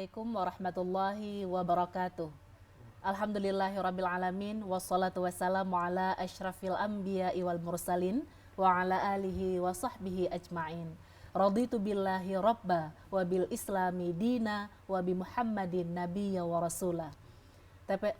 Assalamualaikum warahmatullahi wabarakatuh. Alhamdulillahirabbil alamin wassalatu wassalamu ala asyrafil anbiya'i wal mursalin wa ala alihi wa sahbihi ajmain. Raditu billahi rabba wa bil islami dina wa bi Muhammadin nabiyya wa rasulah.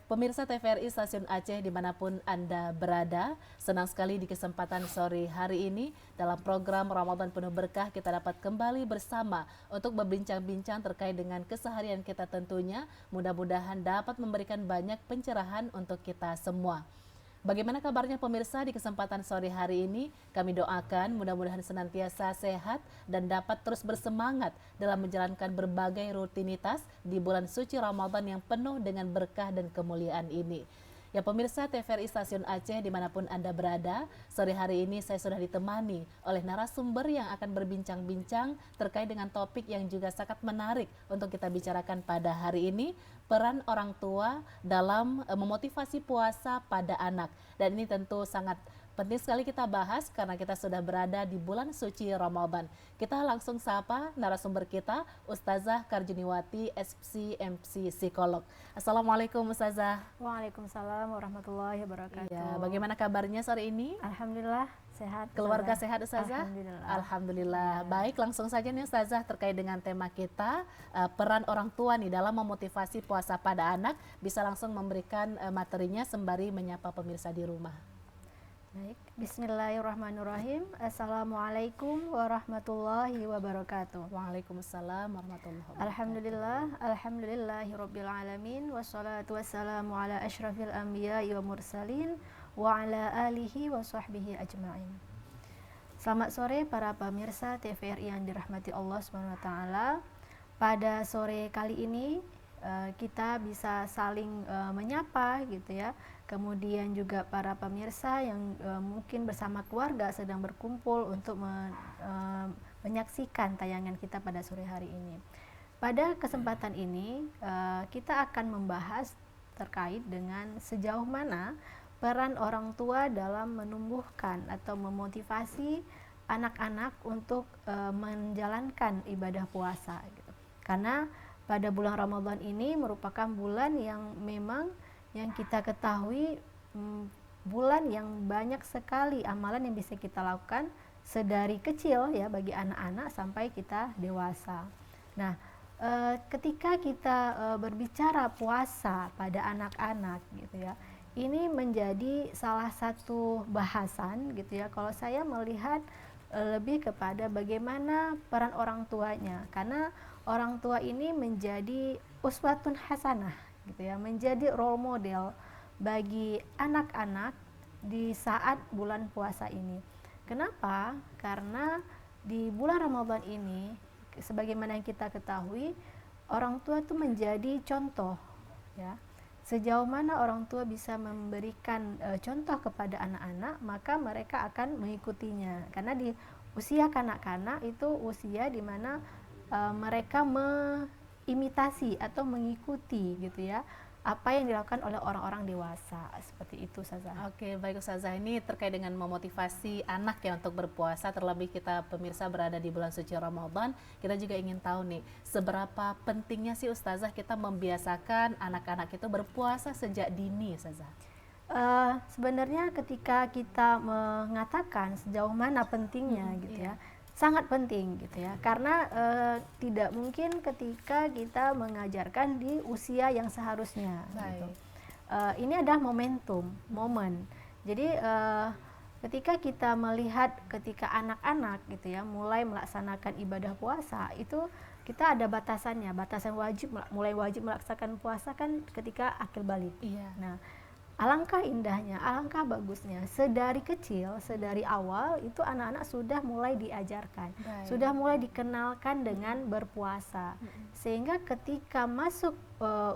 Pemirsa TVRI Stasiun Aceh dimanapun Anda berada, senang sekali di kesempatan sore hari ini dalam program Ramadan Penuh Berkah kita dapat kembali bersama untuk berbincang-bincang terkait dengan keseharian kita tentunya. Mudah-mudahan dapat memberikan banyak pencerahan untuk kita semua. Bagaimana kabarnya pemirsa di kesempatan sore hari ini? Kami doakan mudah-mudahan senantiasa sehat dan dapat terus bersemangat dalam menjalankan berbagai rutinitas di bulan suci Ramadan yang penuh dengan berkah dan kemuliaan ini. Ya pemirsa TVRI Stasiun Aceh dimanapun Anda berada, sore hari ini saya sudah ditemani oleh narasumber yang akan berbincang-bincang terkait dengan topik yang juga sangat menarik untuk kita bicarakan pada hari ini, peran orang tua dalam memotivasi puasa pada anak. Dan ini tentu sangat penting sekali kita bahas karena kita sudah berada di bulan suci Ramadan. Kita langsung sapa narasumber kita, Ustazah Karjuniwati, SPSI, MC Psikolog. Assalamualaikum Ustazah. Waalaikumsalam warahmatullahi wabarakatuh. Ya, bagaimana kabarnya sore ini? Alhamdulillah sehat. Keluarga sehat Ustazah? Alhamdulillah. Alhamdulillah. Baik, langsung saja nih Ustazah terkait dengan tema kita, peran orang tua nih dalam memotivasi puasa pada anak. Bisa langsung memberikan materinya sembari menyapa pemirsa di rumah. Baik, bismillahirrahmanirrahim. Assalamualaikum warahmatullahi wabarakatuh. Waalaikumsalam warahmatullahi wabarakatuh. Alhamdulillahirabbil alamin wassalatu wassalamu ala asyrafil anbiya'i wa mursalin wa ala alihi wa sahbihi ajmain. Selamat sore para pemirsa TVRI yang dirahmati Allah Subhanahu wa taala. Pada sore kali ini kita bisa saling menyapa gitu ya. Kemudian juga para pemirsa yang mungkin bersama keluarga sedang berkumpul untuk menyaksikan tayangan kita pada sore hari ini. Pada kesempatan ini kita akan membahas terkait dengan sejauh mana peran orang tua dalam menumbuhkan atau memotivasi anak-anak untuk menjalankan ibadah puasa gitu. Karena pada bulan Ramadan ini merupakan bulan yang memang yang kita ketahui bulan yang banyak sekali amalan yang bisa kita lakukan sedari kecil ya bagi anak-anak sampai kita dewasa. Nah, ketika kita berbicara puasa pada anak-anak gitu ya, ini menjadi salah satu bahasan gitu ya. Kalau saya melihat lebih kepada bagaimana peran orang tuanya, karena orang tua ini menjadi uswatun hasanah gitu ya, menjadi role model bagi anak-anak di saat bulan puasa ini. Kenapa? Karena di bulan Ramadan ini sebagaimana yang kita ketahui, orang tua itu menjadi contoh ya. Sejauh mana orang tua bisa memberikan contoh kepada anak-anak, maka mereka akan mengikutinya. Karena di usia kanak-kanak itu usia di mana mereka imitasi atau mengikuti gitu ya apa yang dilakukan oleh orang-orang dewasa, seperti itu Ustazah. Oke, baik Ustazah, ini terkait dengan memotivasi anak ya untuk berpuasa, terlebih kita pemirsa berada di bulan suci Ramadan, kita juga ingin tahu nih seberapa pentingnya sih Ustazah kita membiasakan anak-anak itu berpuasa sejak dini Ustazah. Sebenarnya ketika kita mengatakan sejauh mana pentingnya gitu ya, sangat penting gitu ya, karena tidak mungkin ketika kita mengajarkan di usia yang seharusnya gitu. Ini adalah momen. Jadi ketika kita melihat ketika anak-anak gitu ya mulai melaksanakan ibadah puasa, itu kita ada batasannya, batasan mulai wajib melaksanakan puasa kan ketika akil balik. Nah, alangkah indahnya, alangkah bagusnya sedari kecil, sedari awal itu anak-anak sudah mulai diajarkan, sudah mulai dikenalkan dengan berpuasa, sehingga ketika masuk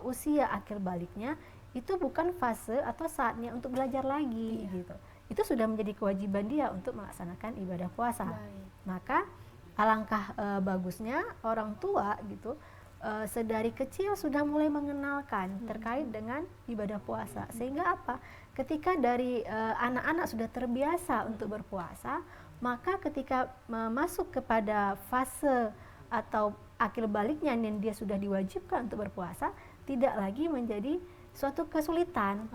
usia akhir baliknya itu bukan fase atau saatnya untuk belajar lagi gitu. Itu sudah menjadi kewajiban dia untuk melaksanakan ibadah puasa. Maka alangkah bagusnya orang tua gitu sedari kecil sudah mulai mengenalkan terkait dengan ibadah puasa, sehingga apa? Ketika dari anak-anak sudah terbiasa untuk berpuasa, maka ketika masuk kepada fase atau akil baliknya yang dia sudah diwajibkan untuk berpuasa tidak lagi menjadi suatu kesulitan,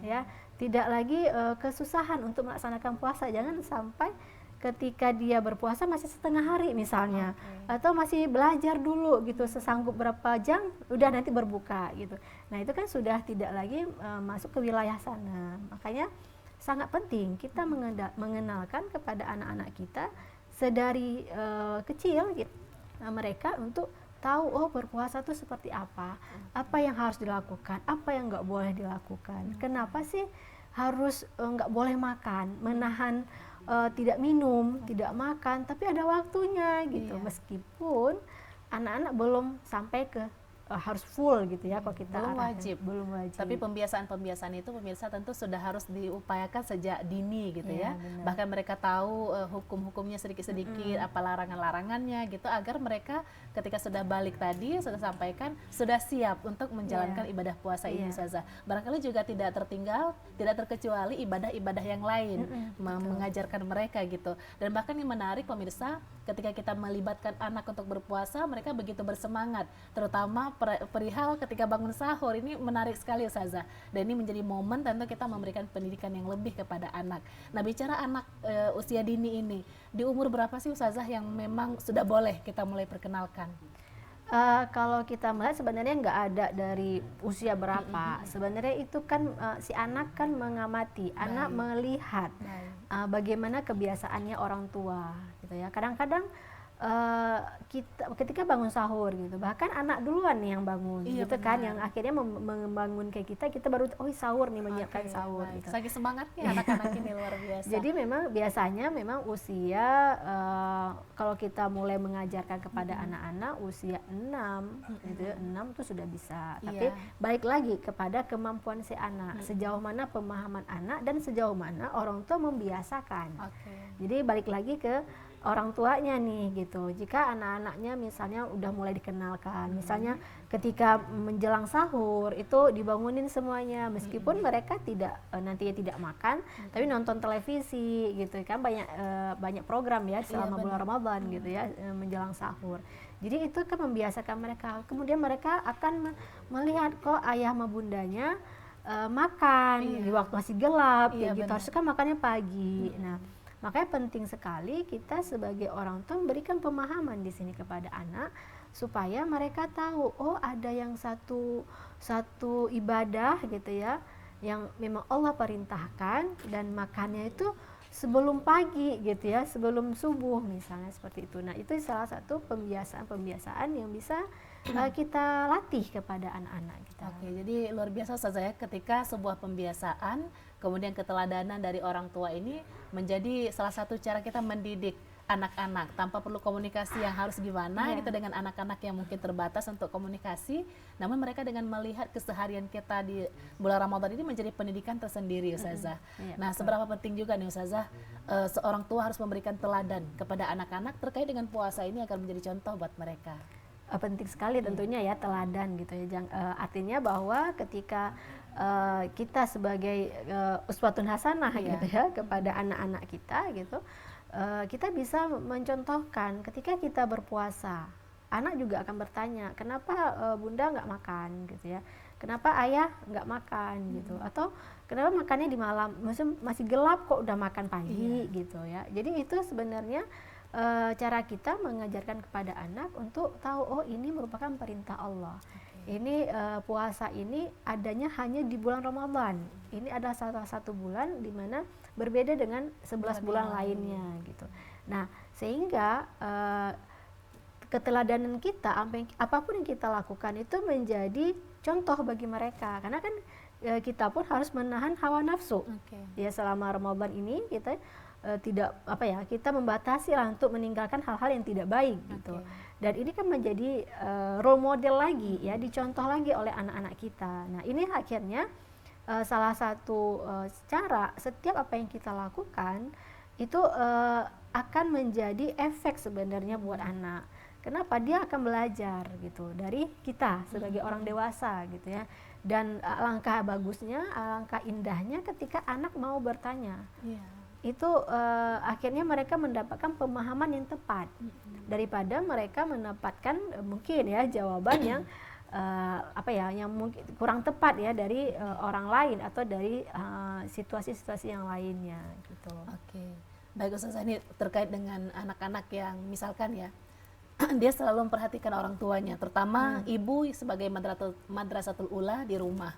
ya, tidak lagi kesusahan untuk melaksanakan puasa. Jangan sampai ketika dia berpuasa masih setengah hari misalnya, atau masih belajar dulu gitu, sesanggup berapa jam, udah nanti berbuka gitu. Nah itu kan sudah tidak lagi masuk ke wilayah sana. Makanya sangat penting kita mengenalkan kepada anak-anak kita sedari kecil gitu, mereka untuk tahu oh berpuasa itu seperti apa yang harus dilakukan, apa yang nggak boleh dilakukan, kenapa sih harus nggak boleh makan, menahan tidak minum, tidak makan, tapi ada waktunya gitu. Meskipun anak-anak belum sampai ke harus full gitu ya, kalau kita belum wajib. Tapi pembiasaan itu pemirsa tentu sudah harus diupayakan sejak dini gitu ya. Benar. Bahkan mereka tahu hukum-hukumnya sedikit-sedikit, apa larangan-larangannya gitu, agar mereka ketika sudah balik tadi sudah sampaikan sudah siap untuk menjalankan ibadah puasa ini Ustazah. Barangkali juga tidak tertinggal, tidak terkecuali ibadah-ibadah yang lain mengajarkan mereka gitu. Dan bahkan yang menarik pemirsa, ketika kita melibatkan anak untuk berpuasa, mereka begitu bersemangat, terutama perihal ketika bangun sahur. Ini menarik sekali Ustazah, dan ini menjadi momen tentu kita memberikan pendidikan yang lebih kepada anak. Nah bicara anak usia dini ini, di umur berapa sih Ustazah yang memang sudah boleh kita mulai perkenalkan? Kalau kita melihat sebenarnya nggak ada dari usia berapa. Sebenarnya itu kan si anak kan mengamati, anak melihat bagaimana kebiasaannya orang tua gitu ya. Kadang-kadang kita ketika bangun sahur gitu, bahkan anak duluan nih yang bangun gitu kan, yang akhirnya membangunkan kita baru sahur nih, menyiapkan sahur gitu. Saking semangatnya anak-anak ini luar biasa. Jadi memang biasanya memang usia kalau kita mulai mengajarkan kepada anak-anak usia 6 gitu, 6 tuh sudah bisa. Tapi balik lagi kepada kemampuan si anak, sejauh mana pemahaman anak dan sejauh mana orang tua membiasakan. Jadi balik lagi ke orang tuanya nih gitu. Jika anak-anaknya misalnya udah mulai dikenalkan, misalnya ketika menjelang sahur itu dibangunin semuanya, meskipun mereka nantinya tidak makan, tapi nonton televisi gitu kan, banyak program ya selama bulan Ramadan gitu ya, menjelang sahur. Jadi itu kan membiasakan mereka. Kemudian mereka akan melihat kok ayah sama bundanya makan di waktu masih gelap, gitu. Harusnya kan makannya pagi. Nah, makanya penting sekali kita sebagai orang tua memberikan pemahaman di sini kepada anak supaya mereka tahu oh ada yang satu ibadah gitu ya yang memang Allah perintahkan, dan makannya itu sebelum pagi gitu ya, sebelum subuh misalnya, seperti itu. Nah, itu salah satu pembiasaan yang bisa kita latih kepada anak-anak kita. Jadi luar biasa Ustazah ya, ketika sebuah pembiasaan kemudian keteladanan dari orang tua ini menjadi salah satu cara kita mendidik anak-anak tanpa perlu komunikasi yang harus gimana gitu dengan anak-anak yang mungkin terbatas untuk komunikasi, namun mereka dengan melihat keseharian kita di bulan Ramadan ini menjadi pendidikan tersendiri Ustazah. Nah, seberapa penting juga nih Ustazah seorang tua harus memberikan teladan kepada anak-anak terkait dengan puasa ini agar menjadi contoh buat mereka? Penting sekali tentunya ya teladan gitu ya. Artinya bahwa ketika kita sebagai uswatun hasanah gitu ya kepada anak-anak kita gitu, kita bisa mencontohkan ketika kita berpuasa, anak juga akan bertanya kenapa bunda nggak makan gitu ya, kenapa ayah nggak makan gitu, atau kenapa makannya di malam, masih gelap kok udah makan pagi gitu ya. Jadi itu sebenarnya cara kita mengajarkan kepada anak untuk tahu oh ini merupakan perintah Allah. Ini puasa ini adanya hanya di bulan Ramadan. Ini adalah salah satu bulan di mana berbeda dengan 11 bulan lainnya gitu. Nah, sehingga keteladanan kita apapun yang kita lakukan itu menjadi contoh bagi mereka. Karena kan kita pun harus menahan hawa nafsu. Ya selama Ramadan ini kita kita membatasi lah untuk meninggalkan hal-hal yang tidak baik gitu. Dan ini kan menjadi role model lagi ya, dicontoh lagi oleh anak-anak kita. Nah, ini akhirnya salah satu cara setiap apa yang kita lakukan itu akan menjadi efek sebenarnya buat anak. Kenapa? Dia akan belajar gitu dari kita sebagai orang dewasa gitu ya. Dan alangkah bagusnya, alangkah indahnya ketika anak mau bertanya. itu akhirnya mereka mendapatkan pemahaman yang tepat daripada mereka mendapatkan mungkin ya jawaban yang yang mungkin kurang tepat ya dari orang lain atau dari situasi-situasi yang lainnya gitu. Oke. Baik Ustazah, ini terkait dengan anak-anak yang misalkan ya dia selalu memperhatikan orang tuanya, terutama ibu sebagai madrasatul ula di rumah.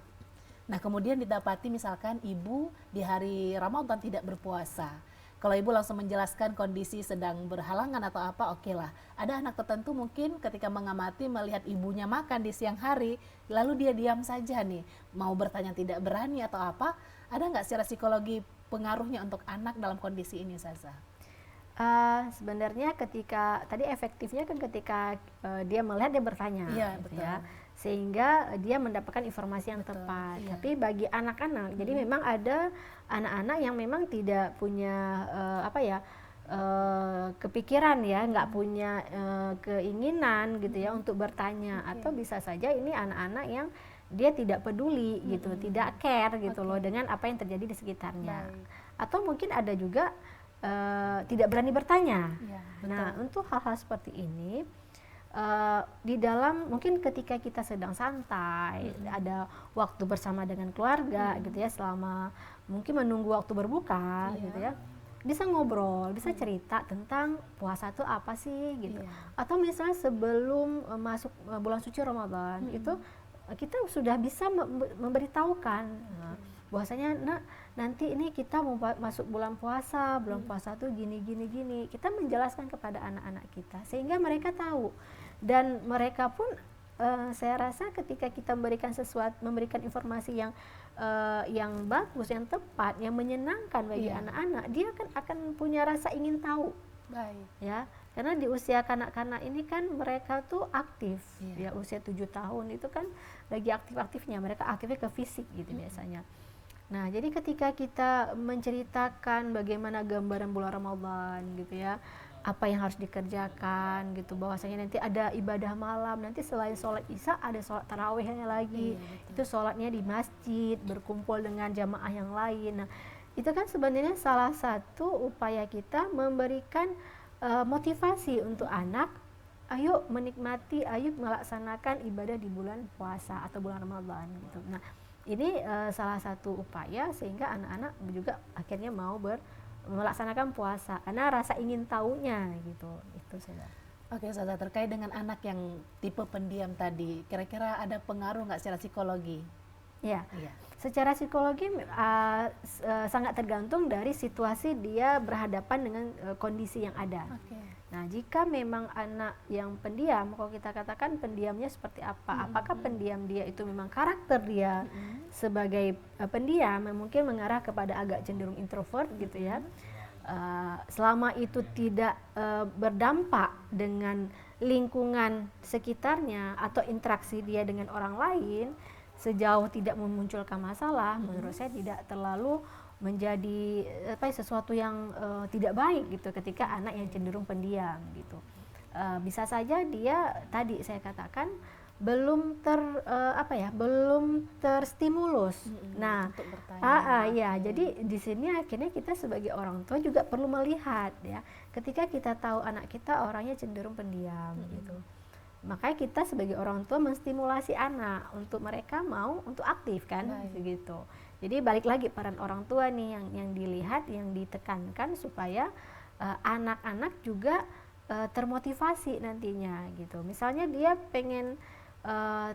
Nah, kemudian didapati misalkan ibu di hari Ramadan tidak berpuasa. Kalau ibu langsung menjelaskan kondisi sedang berhalangan atau apa, oke lah. Ada anak tertentu mungkin ketika mengamati melihat ibunya makan di siang hari, lalu dia diam saja nih, mau bertanya tidak berani atau apa. Ada nggak secara psikologi pengaruhnya untuk anak dalam kondisi ini, Ustazah? Sebenarnya ketika tadi efektifnya kan ketika dia melihat dia bertanya, Iya, gitu betul. ya, sehingga dia mendapatkan informasi yang Betul, tepat. iya. Tapi bagi anak-anak, jadi memang ada anak-anak yang memang tidak punya kepikiran ya, nggak punya keinginan gitu ya untuk bertanya, atau bisa saja ini anak-anak yang dia tidak peduli gitu, tidak care gitu loh dengan apa yang terjadi di sekitarnya. Baik. Atau mungkin ada juga tidak berani bertanya. Iya, Nah, betul. untuk hal-hal seperti ini di dalam mungkin ketika kita sedang santai, ada waktu bersama dengan keluarga gitu ya, selama mungkin menunggu waktu berbuka Iya. gitu ya, bisa ngobrol, bisa cerita tentang puasa itu apa sih gitu. Iya. Atau misalnya sebelum masuk bulan suci Ramadan itu kita sudah bisa memberitahukan bahwasanya nanti ini kita mau masuk bulan puasa tuh gini gini. Kita menjelaskan kepada anak-anak kita sehingga mereka tahu, dan mereka pun saya rasa ketika kita memberikan informasi yang bagus, yang tepat, yang menyenangkan bagi Iya. anak-anak, dia kan akan punya rasa ingin tahu Baik. ya, karena di usia kanak-kanak ini kan mereka tuh aktif. Iya. Ya usia 7 tahun itu kan lagi aktif-aktifnya, mereka aktifnya ke fisik gitu biasanya. Nah, jadi ketika kita menceritakan bagaimana gambaran bulan Ramadan gitu ya, apa yang harus dikerjakan gitu, bahwasanya nanti ada ibadah malam, nanti selain sholat isya ada sholat tarawihnya lagi. Iya, betul. Itu sholatnya di masjid, berkumpul dengan jamaah yang lain. Nah, itu kan sebenarnya salah satu upaya kita memberikan motivasi untuk anak, ayo menikmati, ayo melaksanakan ibadah di bulan puasa atau bulan Ramadan gitu. Nah, ini salah satu upaya sehingga anak-anak juga akhirnya mau melaksanakan puasa karena rasa ingin tahunya gitu. Itu saya. Oke, Ustazah, terkait dengan anak yang tipe pendiam tadi, kira-kira ada pengaruh nggak secara psikologi? Ya, Iya. secara psikologi sangat tergantung dari situasi dia berhadapan dengan kondisi yang ada. Oke. Nah, jika memang anak yang pendiam, kalau kita katakan pendiamnya seperti apa? Apakah pendiam dia itu memang karakter dia sebagai pendiam yang mungkin mengarah kepada agak cenderung introvert gitu ya. Selama itu tidak berdampak dengan lingkungan sekitarnya atau interaksi dia dengan orang lain, sejauh tidak memunculkan masalah, menurut saya tidak terlalu menjadi sesuatu yang tidak baik gitu ketika anak yang cenderung pendiam gitu. Bisa saja dia tadi saya katakan belum belum terstimulus. Nah, Untuk bertanya. ya, jadi di sini akhirnya kita sebagai orang tua juga perlu melihat ya, ketika kita tahu anak kita orangnya cenderung pendiam gitu. Makanya kita sebagai orang tua menstimulasi anak untuk mereka mau untuk aktif kan, begitu. Jadi balik lagi peran orang tua nih yang dilihat, yang ditekankan supaya anak-anak juga termotivasi nantinya gitu. Misalnya dia pengen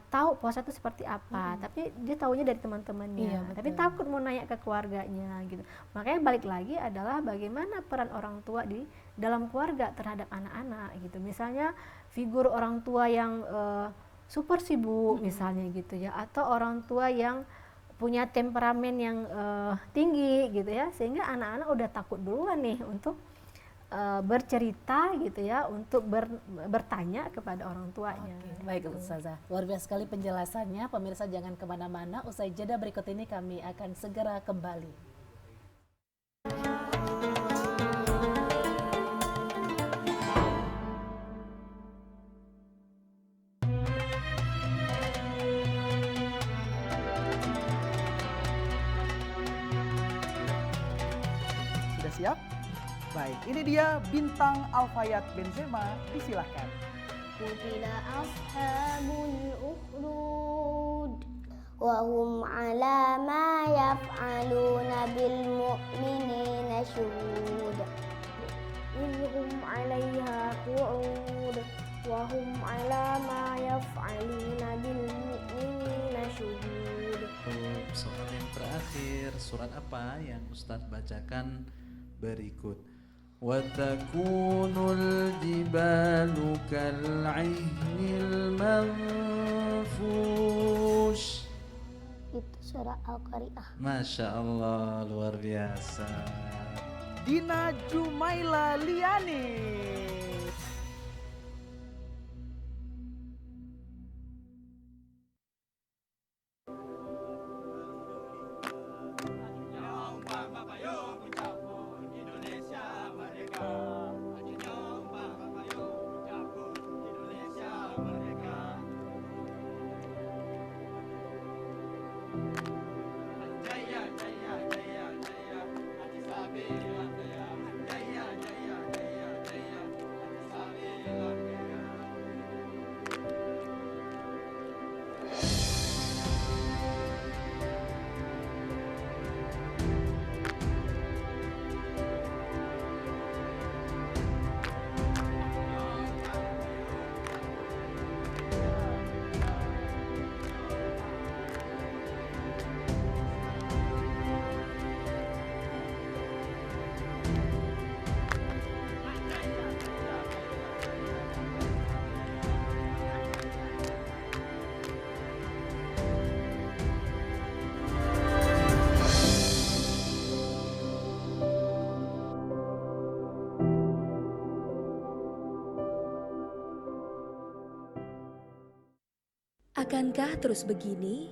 tahu puasa itu seperti apa, tapi dia tahunya dari teman-temannya, Iya, tapi betul. takut mau nanya ke keluarganya gitu. Makanya balik lagi adalah bagaimana peran orang tua di dalam keluarga terhadap anak-anak gitu. Misalnya figur orang tua yang super sibuk misalnya gitu ya, atau orang tua yang punya temperamen yang tinggi gitu ya, sehingga anak-anak udah takut duluan nih untuk bercerita gitu ya, untuk bertanya kepada orang tuanya. Oke, baik Ustazah. Luar biasa sekali penjelasannya. Pemirsa jangan kemana-mana. Usai jeda berikut ini kami akan segera kembali. siap? Baik, ini dia bintang Alfayat Benzema, disilahkan. قتل أصحاب الأخدود وهم على ما يفعلون بالمؤمنين شهود إذ هم عليها قعود وهم على ما يفعلون بالمؤمنين شهود. Soal yang terakhir, surat apa yang Ustadz bacakan berikut? وَتَكُونُ الْجِبَالُ كَالْعِهْنِ الْمَنْفُوشِ. Itu surah Al-Qari'ah. Masya Allah, luar biasa. Dina Jumaila Liani. Akankah terus begini?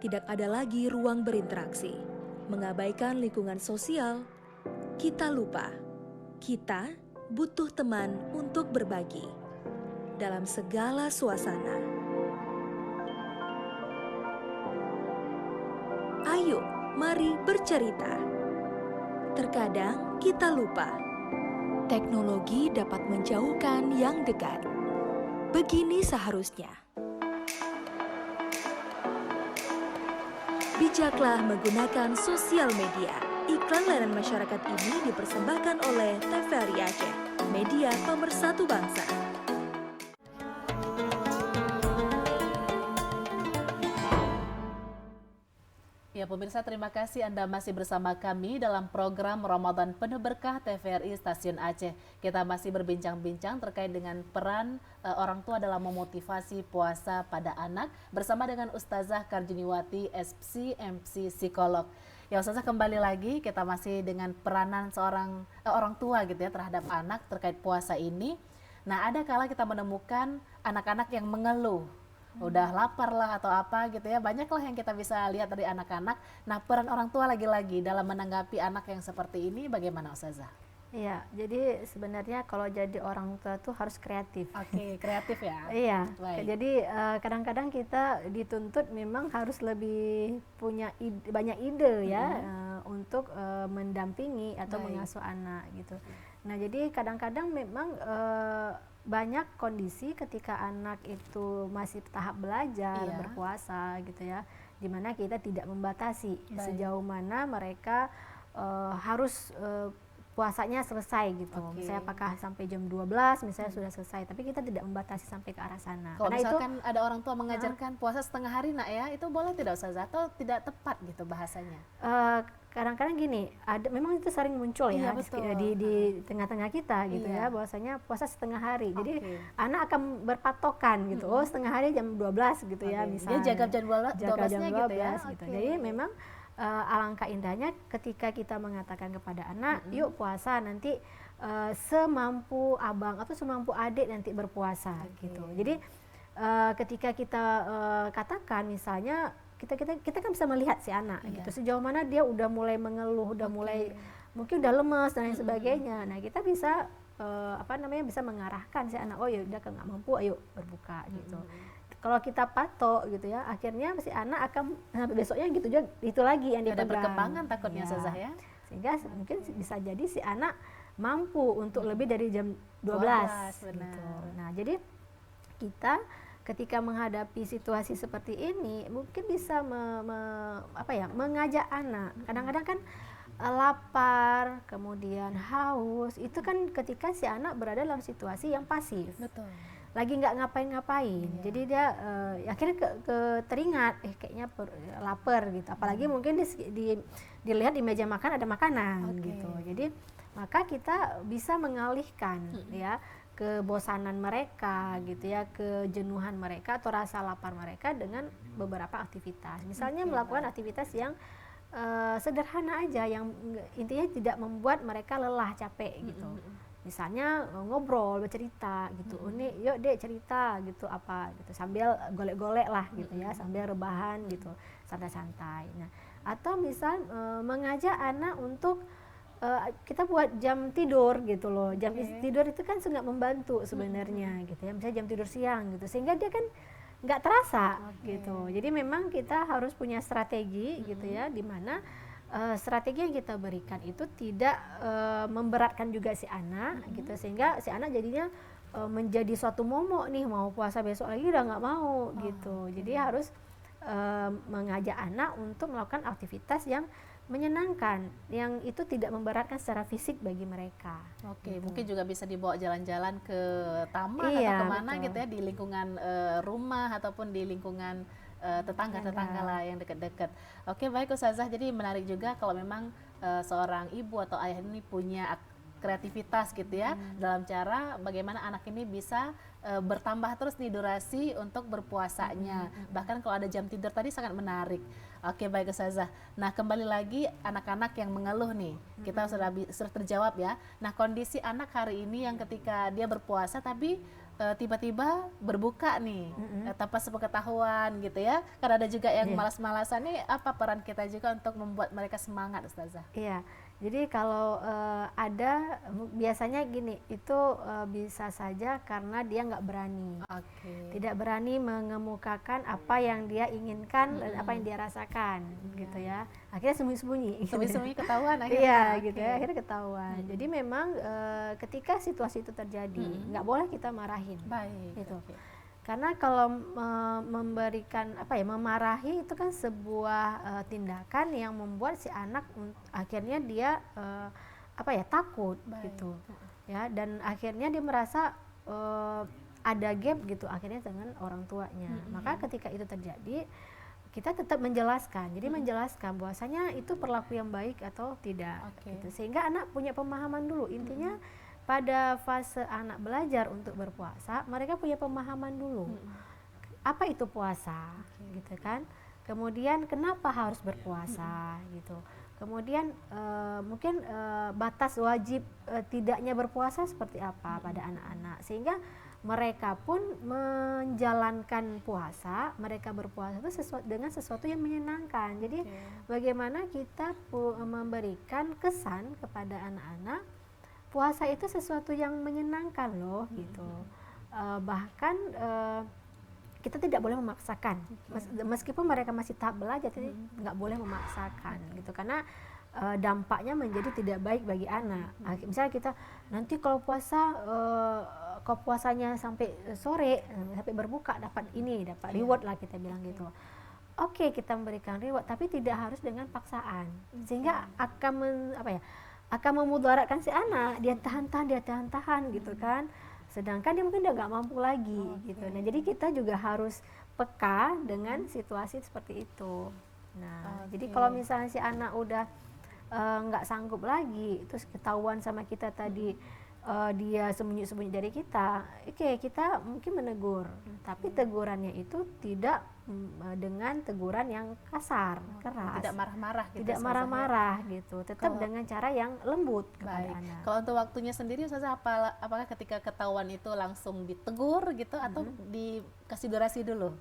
Tidak ada lagi ruang berinteraksi, mengabaikan lingkungan sosial. Kita lupa, kita butuh teman untuk berbagi dalam segala suasana. Ayo, mari bercerita. Terkadang kita lupa, teknologi dapat menjauhkan yang dekat. Begini seharusnya. Bijaklah menggunakan sosial media. Iklan layanan masyarakat ini dipersembahkan oleh TVRI Aceh, media pemersatu bangsa. Ya pemirsa, terima kasih Anda masih bersama kami dalam program Ramadan Penuh Berkah TVRI Stasiun Aceh. Kita masih berbincang-bincang terkait dengan peran orang tua dalam memotivasi puasa pada anak bersama dengan Ustazah Karjuniwati, SPSI, MC Psikolog. Ya Ustazah, kembali lagi kita masih dengan peranan seorang orang tua gitu ya terhadap anak terkait puasa ini. Nah, ada kala kita menemukan anak-anak yang mengeluh. Udah lapar lah atau apa gitu ya, banyaklah yang kita bisa lihat dari anak-anak. Nah, peran orang tua lagi-lagi dalam menanggapi anak yang seperti ini bagaimana Ustazah? Iya, jadi sebenarnya kalau jadi orang tua tuh harus kreatif. Oke, kreatif ya. Iya, Baik. jadi kadang-kadang kita dituntut memang harus lebih punya banyak ide ya untuk mendampingi atau Baik. mengasuh anak gitu. Nah, jadi kadang-kadang memang banyak kondisi ketika anak itu masih tahap belajar, Iya. berpuasa gitu ya, dimana kita tidak membatasi Baik. sejauh mana mereka harus puasanya selesai gitu. Oke. Misalnya apakah sampai jam 12 misalnya sudah selesai, tapi kita tidak membatasi sampai ke arah sana. Kalau Karena itu misalkan ada orang tua mengajarkan puasa setengah hari nak ya, itu boleh tidak Ustazah atau tidak tepat gitu bahasanya? kadang-kadang gini, memang itu sering muncul Iya, ya betul. di tengah-tengah kita gitu Iya. ya, bahwasanya puasa setengah hari. Jadi Oke. anak akan berpatokan gitu. Oh, setengah hari jam 12 gitu ya Oke. misalnya. Dia jaga jam 12 Jaga jam 12-nya 12 gitu ya. gitu. Oke. Jadi memang alangkah indahnya ketika kita mengatakan kepada anak, yuk puasa nanti semampu abang atau semampu adik nanti berpuasa gitu. Jadi ketika kita katakan misalnya kita kan bisa melihat si anak Iya. gitu, sejauh mana dia udah mulai mengeluh, udah mulai mungkin udah lemas dan lain sebagainya. Nah, kita bisa bisa mengarahkan si anak, oh ya udah nggak mampu, ayo berbuka gitu. Kalau kita patok gitu ya, akhirnya si anak akan sampai besoknya gitu juga, itu lagi yang Ada dipegang. perkembangan takutnya Ya. Ustazah ya. sehingga mungkin bisa jadi si anak mampu untuk lebih dari jam 12 gitu. benar. Nah, jadi kita ketika menghadapi situasi seperti ini mungkin bisa mengajak anak. Kadang-kadang kan lapar, kemudian haus, itu kan ketika si anak berada dalam situasi yang pasif. Betul. Lagi nggak ngapa-ngapain, jadi dia akhirnya teringat, kayaknya lapar gitu. Apalagi mungkin dilihat di meja makan ada makanan gitu. Jadi maka kita bisa mengalihkan ya kebosanan mereka gitu ya, kejenuhan mereka atau rasa lapar mereka dengan beberapa aktivitas. Misalnya melakukan aktivitas yang sederhana aja, yang intinya tidak membuat mereka lelah, capek gitu. Misalnya ngobrol, bercerita gitu. Nih, yuk Dek cerita gitu apa gitu. Sambil golek-golek lah gitu ya, sambil rebahan gitu, santai-santai. Nah, atau misal mengajak anak untuk kita buat jam tidur gitu loh. Jam tidur itu kan sangat membantu sebenarnya gitu ya. Misalnya jam tidur siang gitu. Sehingga dia kan nggak terasa gitu. Jadi memang kita harus punya strategi gitu ya, di mana strategi yang kita berikan itu tidak memberatkan juga si anak gitu, sehingga si anak jadinya menjadi suatu momok nih, mau puasa besok lagi udah nggak mau gitu. Jadi harus mengajak anak untuk melakukan aktivitas yang menyenangkan, yang itu tidak memberatkan secara fisik bagi mereka. Oke, mungkin juga bisa dibawa jalan-jalan ke taman Iya, atau kemana betul. gitu ya, di lingkungan rumah ataupun di lingkungan tetangga-tetangga lah yang dekat-dekat. Oke, baik Ustazah, jadi menarik juga kalau memang seorang ibu atau ayah ini punya kreativitas gitu ya, dalam cara bagaimana anak ini bisa bertambah terus nih durasi untuk berpuasanya. Bahkan kalau ada jam tidur tadi sangat menarik. Oke, baik Ustazah. Nah, kembali lagi anak-anak yang mengeluh nih, kita sudah terjawab ya. Nah, kondisi anak hari ini yang ketika dia berpuasa tapi tiba-tiba berbuka nih tanpa sepengetahuan gitu ya, karena ada juga yang malas-malasan nih, apa peran kita juga untuk membuat mereka semangat Ustazah? Iya, jadi kalau ada biasanya gini, itu bisa saja karena dia nggak berani, tidak berani mengemukakan apa yang dia inginkan dan apa yang dia rasakan gitu ya, akhirnya sembunyi-sembunyi. Sembunyi-sembunyi ketahuan akhirnya. Iya gitu ya, akhirnya ketahuan. Jadi memang ketika situasi itu terjadi nggak boleh kita marahin. Baik. Gitu. Karena kalau memberikan memarahi itu kan sebuah tindakan yang membuat si anak akhirnya dia takut gitu ya, dan akhirnya dia merasa ada gap gitu akhirnya dengan orang tuanya. Maka ketika itu terjadi, kita tetap menjelaskan, jadi menjelaskan bahwasanya itu perilaku yang baik atau tidak gitu. Sehingga anak punya pemahaman dulu. Intinya pada fase anak belajar untuk berpuasa, mereka punya pemahaman dulu apa itu puasa gitu kan, kemudian kenapa harus berpuasa gitu, kemudian mungkin batas wajib tidaknya berpuasa seperti apa pada anak-anak, sehingga mereka pun menjalankan puasa, mereka berpuasa itu dengan sesuatu yang menyenangkan. Jadi bagaimana kita memberikan kesan kepada anak-anak, puasa itu sesuatu yang menyenangkan loh gitu. Bahkan kita tidak boleh memaksakan, meskipun mereka masih tahap belajar, jadi nggak boleh memaksakan gitu, karena dampaknya menjadi tidak baik bagi anak. Misalnya kita nanti kalau puasa, kalau puasanya sampai sore, sampai berbuka dapat ini, dapat reward lah kita bilang gitu. Oke, kita memberikan reward, tapi tidak harus dengan paksaan, sehingga akan memudaratkan si anak. Dia tahan-tahan gitu kan, sedangkan dia mungkin udah nggak mampu lagi gitu. Nah, jadi kita juga harus peka dengan situasi seperti itu. Nah, jadi kalau misalnya si anak udah nggak sanggup lagi, terus ketahuan sama kita tadi dia sembunyi-sembunyi dari kita, kita mungkin menegur, tapi tegurannya itu tidak dengan teguran yang kasar, keras, tidak marah-marah gitu, tidak marah-marah gitu, tetap dengan cara yang lembut kepada baik. anak. Kalau untuk waktunya sendiri Ustazah, apakah ketika ketahuan itu langsung ditegur gitu atau dikasih durasi dulu?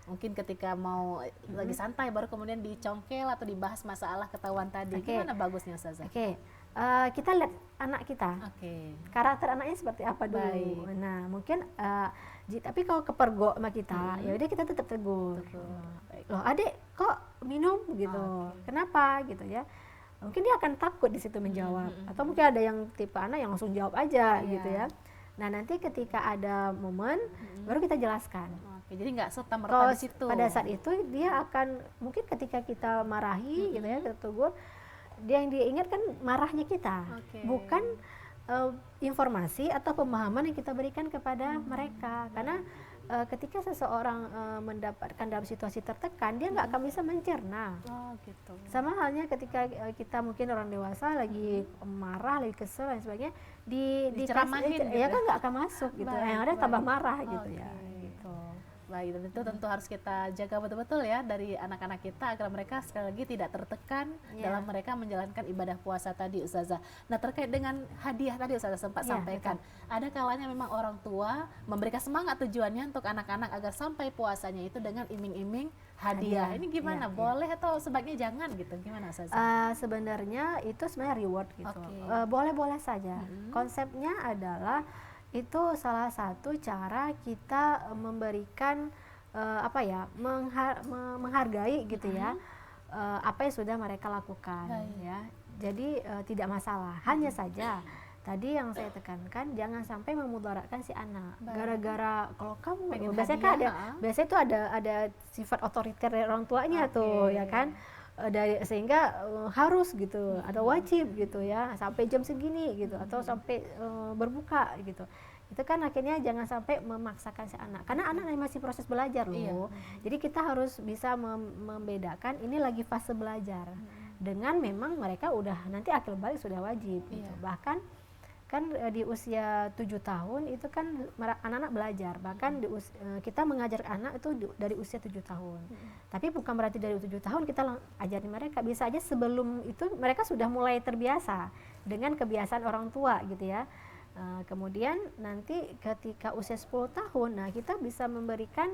Mungkin ketika mau lagi santai baru kemudian dicongkel atau dibahas masalah ketahuan tadi. Gimana bagusnya Ustazah? Kita lihat anak kita, karakter anaknya seperti apa dulu. Baik. Nah, mungkin tapi kalau kepergok sama kita, ya udah kita tetap tegur. Loh, Adik kok minum gitu, kenapa gitu ya? mungkin dia akan takut di situ menjawab, atau mungkin ada yang tipe anak yang langsung jawab aja gitu ya. Nah nanti ketika ada momen baru kita jelaskan. Oke, jadi nggak serta merta Kalau di situ. pada saat itu dia akan mungkin ketika kita marahi gitu ya, kita tegur, dia yang dia ingat kan marahnya kita, bukan informasi atau pemahaman yang kita berikan kepada mereka. Karena ketika seseorang mendapatkan dalam situasi tertekan, dia nggak akan bisa mencerna. Gitu. Sama halnya ketika kita mungkin orang dewasa lagi marah, lagi kesel dan sebagainya, diceramahin gitu ya kan nggak akan masuk gitu. Yang ada tambah marah gitu ya. Gitu. Baik, dan itu tentu harus kita jaga betul-betul ya dari anak-anak kita agar mereka sekali lagi tidak tertekan dalam mereka menjalankan ibadah puasa tadi, Ustazah. Nah, terkait dengan hadiah tadi Ustazah sempat sampaikan, ada kalanya memang orang tua memberikan semangat tujuannya untuk anak-anak agar sampai puasanya itu dengan iming-iming hadiah. Ini gimana? Boleh atau sebaiknya jangan gitu? Gimana Ustazah? Sebenarnya itu sebenarnya reward gitu. Boleh-boleh saja. Konsepnya adalah itu salah satu cara kita memberikan menghargai gitu ya apa yang sudah mereka lakukan ya. Jadi tidak masalah. Hanya saja tadi yang saya tekankan, jangan sampai memudaratkan si anak. Gara-gara kalau kamu biasanya kan biasanya itu ada sifat otoriter dari orang tuanya tuh ya kan. Sehingga harus gitu, ada wajib gitu ya, sampai jam segini gitu, atau sampai berbuka gitu. Itu kan akhirnya jangan sampai memaksakan si anak, karena anak masih proses belajar loh. Jadi kita harus bisa membedakan ini lagi fase belajar, dengan memang mereka udah nanti akil balik sudah wajib gitu. Bahkan kan di usia 7 tahun itu kan anak-anak belajar, bahkan kita mengajar anak itu dari usia 7 tahun. Tapi bukan berarti dari 7 tahun kita ajarin mereka, bisa aja sebelum itu mereka sudah mulai terbiasa dengan kebiasaan orang tua gitu ya. Kemudian nanti ketika usia 10 tahun, nah kita bisa memberikan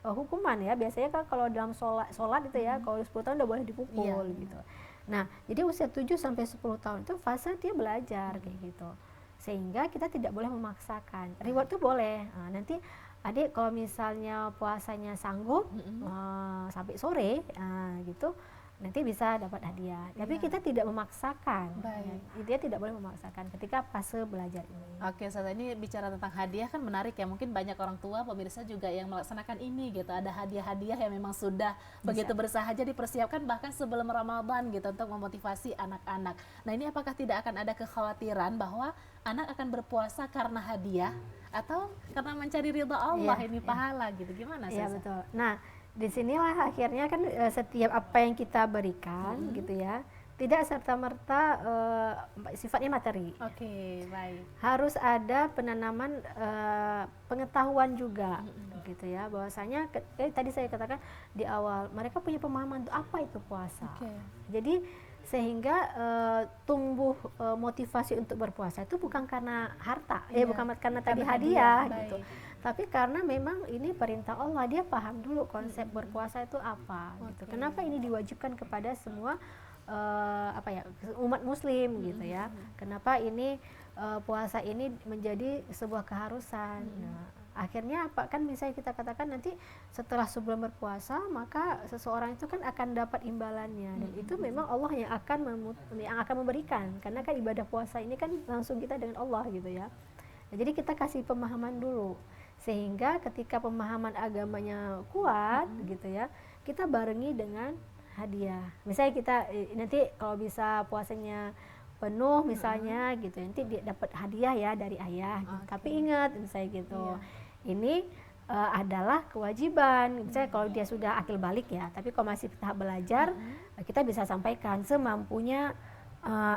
hukuman ya. Biasanya kan kalau dalam sholat itu ya, kalau 10 tahun udah boleh dipukul gitu. Nah, jadi usia 7 sampai 10 tahun itu fase dia belajar kayak gitu. Sehingga kita tidak boleh memaksakan. Reward itu boleh. Nanti adik kalau misalnya puasanya sanggup sampai sore gitu, nanti bisa dapat hadiah. Tapi kita tidak memaksakan. Dia tidak boleh memaksakan ketika fase belajar ini. Oke, Ustazah, ini bicara tentang hadiah kan menarik ya. Mungkin banyak orang tua, pemirsa juga yang melaksanakan ini gitu. Ada hadiah-hadiah yang memang sudah begitu bersahaja dipersiapkan bahkan sebelum Ramadan gitu untuk memotivasi anak-anak. Nah, ini apakah tidak akan ada kekhawatiran bahwa anak akan berpuasa karena hadiah atau karena mencari ridha Allah ini pahala gitu? Gimana Ustazah? Iya, betul. Nah, disinilah akhirnya kan setiap apa yang kita berikan gitu ya, tidak serta-merta sifatnya materi. Oke, baik. Harus ada penanaman pengetahuan juga gitu ya, bahwasanya tadi saya katakan di awal mereka punya pemahaman untuk apa itu puasa. Jadi sehingga tumbuh motivasi untuk berpuasa itu bukan karena harta, bukan karena tadi hadiah gitu. Tapi karena memang ini perintah Allah, dia paham dulu konsep berpuasa itu apa gitu. Kenapa ini diwajibkan kepada semua umat muslim gitu ya. Kenapa ini puasa ini menjadi sebuah keharusan. Nah, akhirnya apa kan bisa kita katakan nanti setelah sebelum berpuasa maka seseorang itu kan akan dapat imbalannya, dan itu memang Allah yang akan memberikan, karena kan ibadah puasa ini kan langsung kita dengan Allah gitu ya. Nah, jadi kita kasih pemahaman dulu sehingga ketika pemahaman agamanya kuat gitu ya, kita barengi dengan hadiah. Misalnya kita nanti kalau bisa puasanya penuh misalnya gitu, nanti dia dapat hadiah ya dari ayah gitu. Tapi ingat misalnya gitu, ini adalah kewajiban. Misalnya kalau dia sudah akil balik ya, tapi kalau masih tahap belajar, kita bisa sampaikan semampunya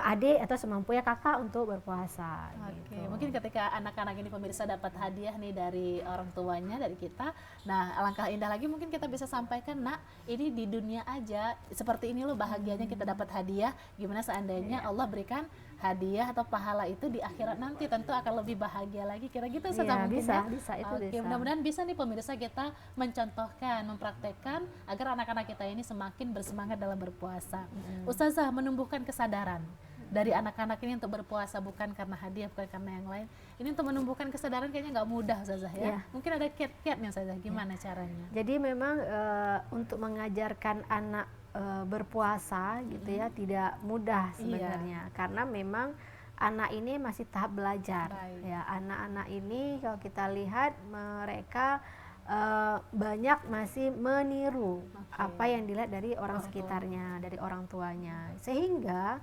adik atau semampunya kakak untuk berpuasa. Gitu. Mungkin ketika anak-anak ini pemirsa dapat hadiah nih dari orang tuanya, dari kita, nah alangkah indah lagi mungkin kita bisa sampaikan, nak ini di dunia aja seperti ini loh bahagianya kita dapat hadiah, gimana seandainya Allah berikan hadiah atau pahala itu di akhirat nanti tentu akan lebih bahagia lagi, kira gitu mungkin bisa itu Oke, bisa. mudah-mudahan bisa nih pemirsa kita mencontohkan, mempraktekkan agar anak-anak kita ini semakin bersemangat dalam berpuasa. Ustazah, menumbuhkan kesadaran dari anak-anak ini untuk berpuasa bukan karena hadiah, bukan karena yang lain. Ini untuk menumbuhkan kesadaran kayaknya nggak mudah Ustazah ya. Mungkin ada kiat-kiatnya Ustazah, gimana caranya? Jadi memang untuk mengajarkan anak berpuasa gitu ya tidak mudah sebenarnya, karena memang anak ini masih tahap belajar. Baik. Ya, anak-anak ini kalau kita lihat mereka banyak masih meniru apa yang dilihat dari orang sekitarnya, dari orang tuanya, sehingga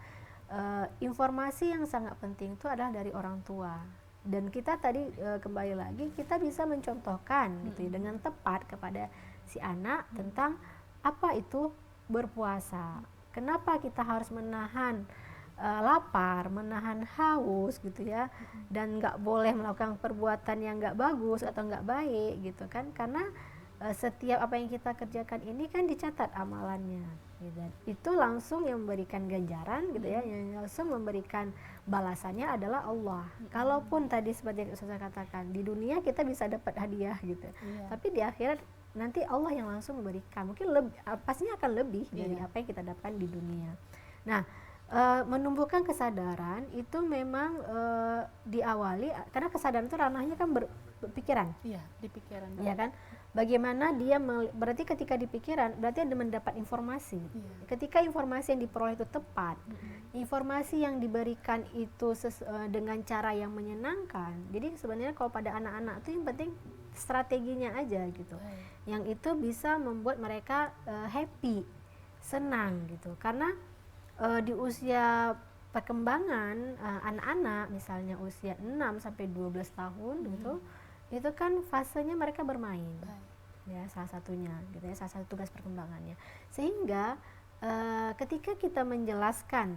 informasi yang sangat penting itu adalah dari orang tua. Dan kita tadi kembali lagi kita bisa mencontohkan gitu ya, dengan tepat kepada si anak tentang apa itu berpuasa. Kenapa kita harus menahan lapar, menahan haus gitu ya, dan nggak boleh melakukan perbuatan yang nggak bagus atau nggak baik gitu kan, karena setiap apa yang kita kerjakan ini kan dicatat amalannya gitu. Itu langsung yang memberikan ganjaran gitu ya, yang langsung memberikan balasannya adalah Allah. Kalaupun tadi seperti yang saya katakan, di dunia kita bisa dapat hadiah gitu, tapi di akhirat nanti Allah yang langsung memberikan, mungkin pastinya akan lebih dari apa yang kita dapatkan di dunia. Nah, menumbuhkan kesadaran itu memang diawali karena kesadaran itu ranahnya kan berpikiran. Iya, di pikiran. Ya kan? Bagaimana dia berarti ketika di pikiran berarti ada mendapat informasi. Ketika informasi yang diperoleh itu tepat, informasi yang diberikan itu dengan cara yang menyenangkan. Jadi sebenarnya kalau pada anak-anak itu yang penting strateginya aja gitu. Yang itu bisa membuat mereka happy, senang gitu. Karena di usia perkembangan anak-anak misalnya usia 6 sampai 12 tahun gitu, itu kan fasenya mereka bermain. Ya, salah satunya gitu ya, salah satu tugas perkembangannya. Sehingga ketika kita menjelaskan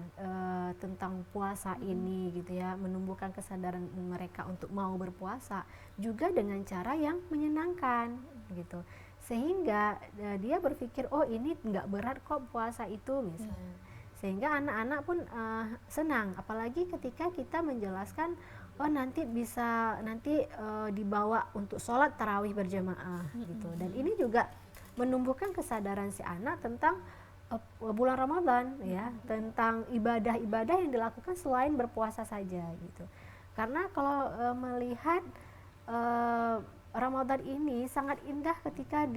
tentang puasa ini gitu ya, menumbuhkan kesadaran mereka untuk mau berpuasa juga dengan cara yang menyenangkan gitu. Sehingga dia berpikir, oh ini nggak berat kok puasa itu misalnya. Sehingga anak-anak pun senang, apalagi ketika kita menjelaskan, oh nanti bisa dibawa untuk sholat tarawih berjamaah gitu. Dan ini juga menumbuhkan kesadaran si anak tentang bulan Ramadan ya, tentang ibadah-ibadah yang dilakukan selain berpuasa saja gitu. Karena kalau melihat Ramadan ini sangat indah ketika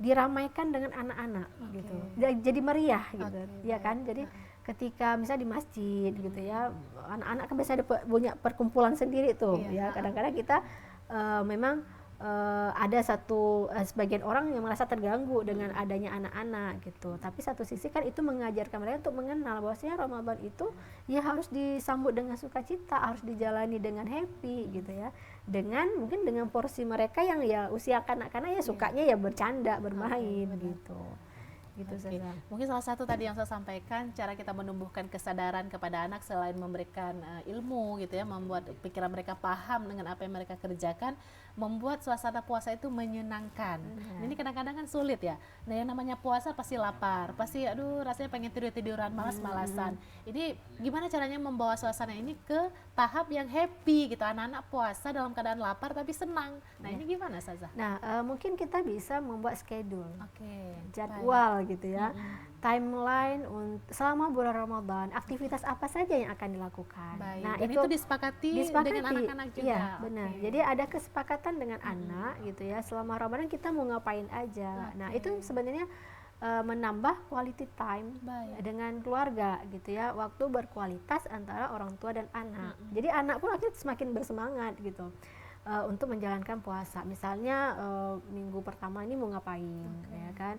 diramaikan dengan anak-anak gitu, jadi meriah gitu, ya kan. Jadi ketika misalnya di masjid gitu ya, anak-anak kan biasanya punya perkumpulan sendiri tuh ya. Kadang-kadang kita memang ada sebagian orang yang merasa terganggu dengan adanya anak-anak gitu. Tapi satu sisi kan itu mengajarkan mereka untuk mengenal bahwasanya Ramadan itu ya harus disambut dengan sukacita, harus dijalani dengan happy gitu ya. Mungkin dengan porsi mereka yang ya usia kanak-kanak ya sukanya ya bercanda, bermain gitu. Gitu saja. Mungkin salah satu tadi yang saya sampaikan, cara kita menumbuhkan kesadaran kepada anak selain memberikan ilmu gitu ya, membuat pikiran mereka paham dengan apa yang mereka kerjakan, membuat suasana puasa itu menyenangkan. Ini kadang-kadang kan sulit ya. Nah, yang namanya puasa pasti lapar, pasti aduh rasanya pengen tidur-tiduran, malas-malasan. Ini gimana caranya membawa suasana ini ke tahap yang happy gitu, anak-anak puasa dalam keadaan lapar tapi senang. Nah, ini gimana Saza? Nah, mungkin kita bisa membuat schedule, jadwal gitu ya, timeline selama bulan Ramadan, aktivitas apa saja yang akan dilakukan. Nah, itu disepakati dengan anak-anak juga. Iya, benar. Jadi ada kesepakatan dengan anak gitu ya, selama Ramadan kita mau ngapain aja. Nah, itu sebenarnya menambah quality time dengan keluarga gitu ya, waktu berkualitas antara orang tua dan anak. Jadi anak pun akhirnya semakin bersemangat gitu untuk menjalankan puasa. Misalnya minggu pertama ini mau ngapain, ya kan?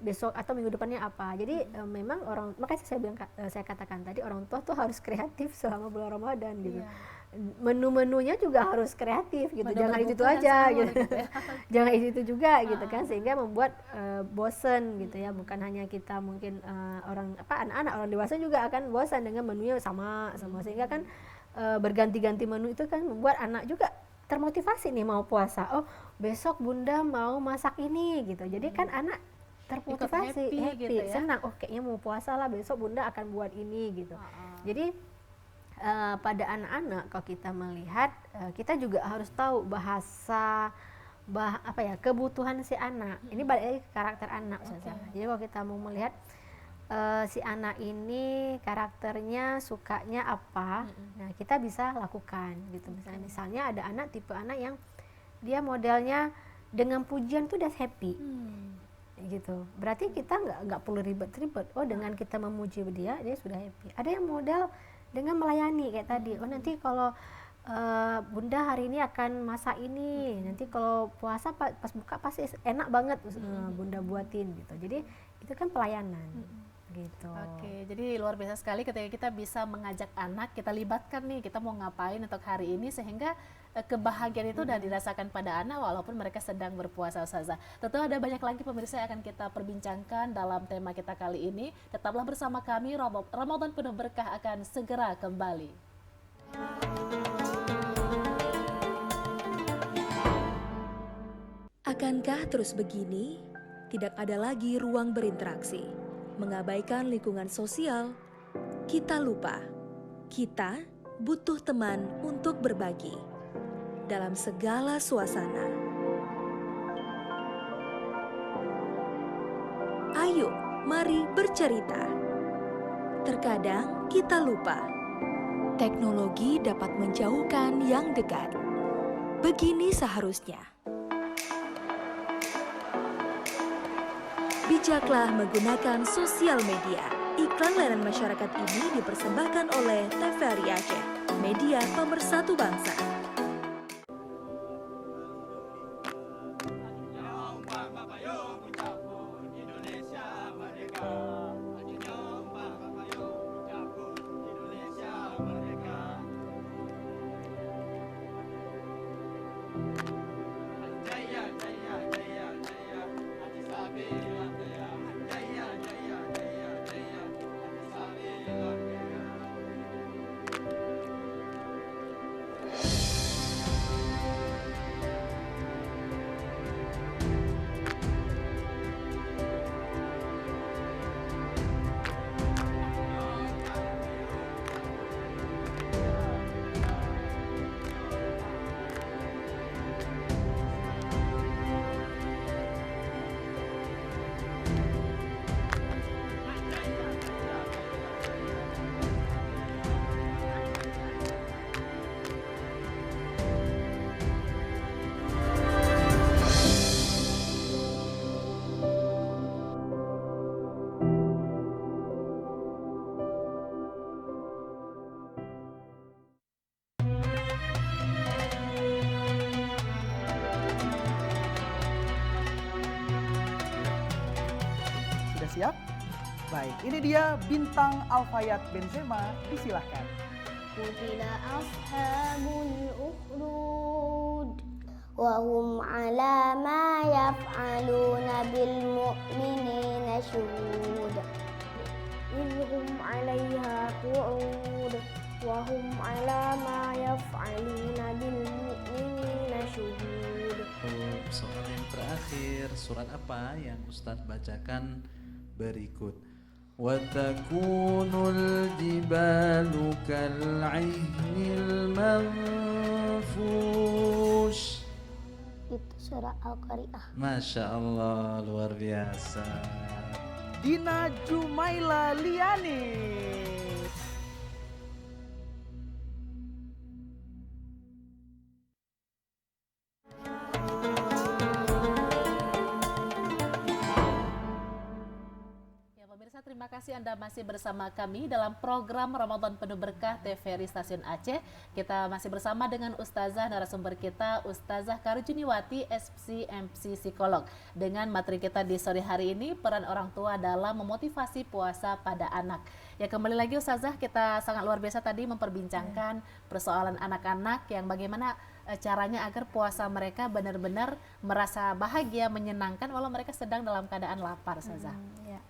Besok atau minggu depannya apa. Jadi memang makanya saya katakan tadi, orang tua tuh harus kreatif selama bulan Ramadan gitu. Menu-menunya juga harus kreatif gitu. Jangan itu aja gitu. Jangan itu juga gitu kan, sehingga membuat bosen gitu ya. Bukan hanya kita, mungkin anak-anak, orang dewasa juga akan bosan dengan menunya sama sehingga kan berganti-ganti menu itu kan membuat anak juga termotivasi nih mau puasa. Oh, besok bunda mau masak ini gitu. Jadi kan anak termotivasi, happy gitu ya? Senang. Oh, kayaknya mau puasa lah, besok bunda akan buat ini gitu. Jadi pada anak-anak kalau kita melihat, kita juga harus tahu kebutuhan si anak. Ini balik lagi ke karakter anak saja. Jadi kalau kita mau melihat si anak ini karakternya sukanya apa, nah kita bisa lakukan gitu. Misalnya ada tipe anak yang dia modelnya dengan pujian tuh udah happy, gitu. Berarti kita nggak perlu ribet-ribet. Oh, dengan kita memuji dia sudah happy. Ada yang model dengan melayani kayak tadi. Oh, nanti kalau Bunda hari ini akan masak ini, nanti kalau puasa pas buka pasti enak banget Bunda buatin gitu. Jadi itu kan pelayanan gitu. Oke, jadi luar biasa sekali ketika kita bisa mengajak anak, kita libatkan nih, kita mau ngapain untuk hari ini, sehingga kebahagiaan itu udah dirasakan pada anak walaupun mereka sedang berpuasa, Ustazah. Tentu ada banyak lagi pemirsa yang akan kita perbincangkan dalam tema kita kali ini. Tetaplah bersama kami, Ramadan Penuh Berkah akan segera kembali. Akankah terus begini? Tidak ada lagi ruang berinteraksi, mengabaikan lingkungan sosial. Kita lupa, kita butuh teman untuk berbagi dalam segala suasana. Ayo, mari bercerita. Terkadang kita lupa, teknologi dapat menjauhkan yang dekat. Begini seharusnya. Bijaklah menggunakan sosial media. Iklan layanan masyarakat ini dipersembahkan oleh TVRI Aceh, media pemersatu bangsa. Sudah siap? Baik, ini dia bintang Alfayat Benzema, disilahkan. قتل أصحاب الأخدود وهم على ما يفعلون بالمؤمنين شهود إذ هم عليها قعود وهم على ما يفعلون بالمؤمنين شهود. Soal yang terakhir, surat apa yang Ustadz bacakan berikut? وَتَكُونُ الْجِبَالُ كَالْعِهْنِ الْمَنْفُوشِ. Itu surah Al-Qari'ah. Masya Allah, luar biasa. Dina Jumaila Liani. Pemirsa, terima kasih Anda masih bersama kami dalam program Ramadan Penuh Berkah TVRI Stasiun Aceh. Kita masih bersama dengan Ustazah narasumber kita, Ustazah Karjuniwati, FC MC Psikolog. Dengan materi kita di sore hari ini, peran orang tua dalam memotivasi puasa pada anak. Ya, kembali lagi Ustazah, kita sangat luar biasa tadi memperbincangkan persoalan anak-anak yang bagaimana caranya agar puasa mereka benar-benar merasa bahagia, menyenangkan walau mereka sedang dalam keadaan lapar, Ustazah. Ya.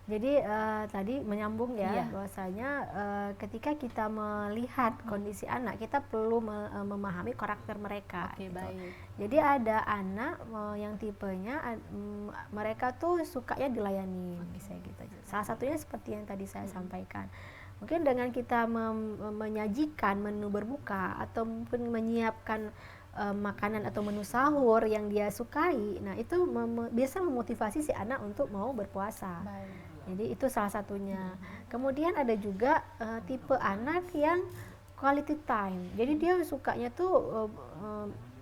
Jadi tadi menyambung ya, bahwasanya ketika kita melihat kondisi anak, kita perlu memahami karakter mereka. Oke, gitu. baik. Jadi ada anak yang tipenya mereka tuh sukanya dilayani, bisa gitu. Salah satunya seperti yang tadi saya sampaikan. Mungkin dengan kita menyajikan menu berbuka atau mungkin menyiapkan makanan atau menu sahur yang dia sukai, nah itu biasa memotivasi si anak untuk mau berpuasa. Baik. Jadi itu salah satunya. Kemudian ada juga tipe anak yang quality time. Jadi dia sukanya tuh